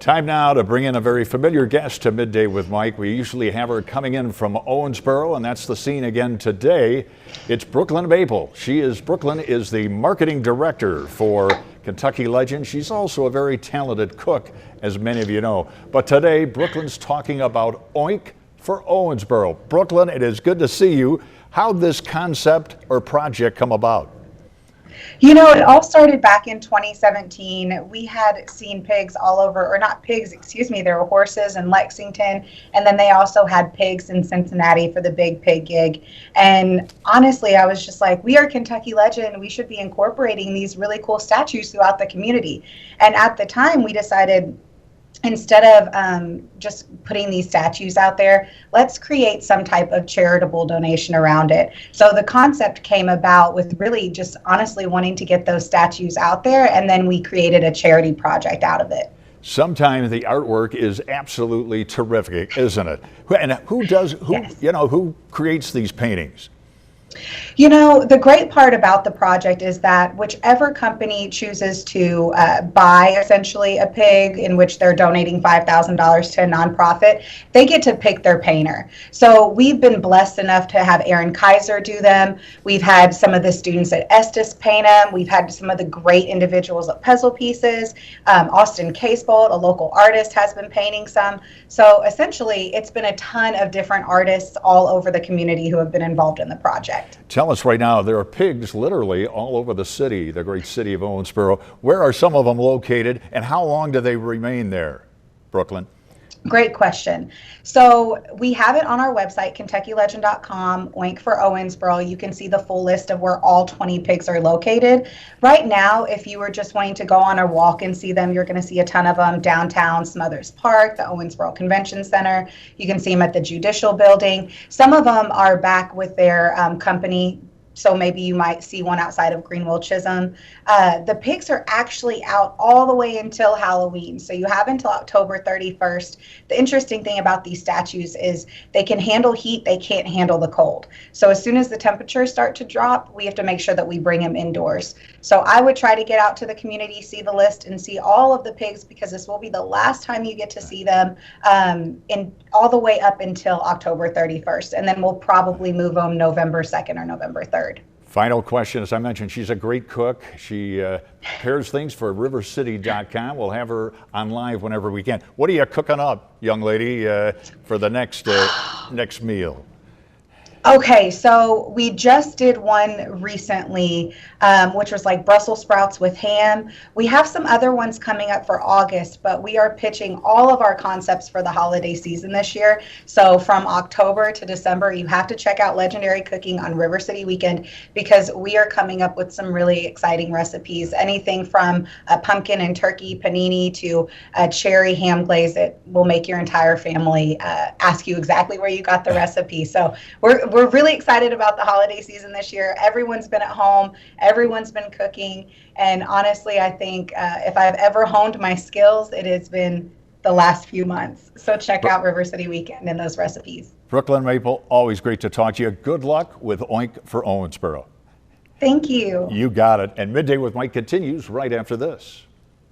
Time now to bring in a very familiar guest to Midday with Mike. We usually have her coming in from Owensboro, and that's the scene again today. It's Brooklyn Maple. Brooklyn is the marketing director for Kentucky Legend. She's also a very talented cook, as many of you know. But today, Brooklyn's talking about Oink for Owensboro. Brooklyn, it is good to see you. How'd this concept or project come about? You know, it all started back in 2017. We had seen pigs all over, or not pigs, excuse me, there were horses in Lexington, and then they also had pigs in Cincinnati for the big pig gig. And honestly, I was just like, we are Kentucky Legend. We should be incorporating these really cool statues throughout the community. And at the time, we decided, instead of just putting these statues out there, let's create some type of charitable donation around it. So the concept came about with really just honestly wanting to get those statues out there, and then we created a charity project out of it. Sometimes the artwork is absolutely terrific, isn't it? And Yes. Who creates these paintings? You know, the great part about the project is that whichever company chooses to buy essentially a pig in which they're donating $5,000 to a nonprofit, they get to pick their painter. So we've been blessed enough to have Aaron Kaiser do them. We've had some of the students at Estes paint them. We've had some of the great individuals at Puzzle Pieces. Austin Casebolt, a local artist, has been painting some. So essentially, it's been a ton of different artists all over the community who have been involved in the project. Tell us right now, there are pigs literally all over the city, the great city of Owensboro. Where are some of them located, and how long do they remain there, Brooklyn? Great question. So we have it on our website, KentuckyLegend.com, Oink for Owensboro. You can see the full list of where all 20 pigs are located. Right now, if you were just wanting to go on a walk and see them, you're going to see a ton of them downtown Smothers Park, the Owensboro Convention Center. You can see them at the Judicial Building. Some of them are back with their company. So maybe you might see one outside of Greenville Chisholm. The pigs are actually out all the way until Halloween. So you have until October 31st. The interesting thing about these statues is they can handle heat, they can't handle the cold. So as soon as the temperatures start to drop, we have to make sure that we bring them indoors. So I would try to get out to the community, see the list, and see all of the pigs, because this will be the last time you get to see them in all the way up until October 31st. And then we'll probably move them November 2nd or November 3rd. Final question. As I mentioned, she's a great cook. She prepares things for rivercity.com. We'll have her on live whenever we can. What are you cooking up, young lady, for the next meal? Okay, so we just did one recently, which was like Brussels sprouts with ham. We have some other ones coming up for August, but we are pitching all of our concepts for the holiday season this year. So from October to December, you have to check out Legendary Cooking on River City Weekend, because we are coming up with some really exciting recipes. Anything from a pumpkin and turkey panini to a cherry ham glaze that will make your entire family ask you exactly where you got the recipe. So we're really excited about the holiday season this year. Everyone's been at home, everyone's been cooking, and honestly, I think if I've ever honed my skills, it has been the last few months. So check out River City Weekend and those recipes. Brooklyn Maple, always great to talk to you. Good luck with Oink for Owensboro. Thank you. You got it. And Midday with Mike continues right after this.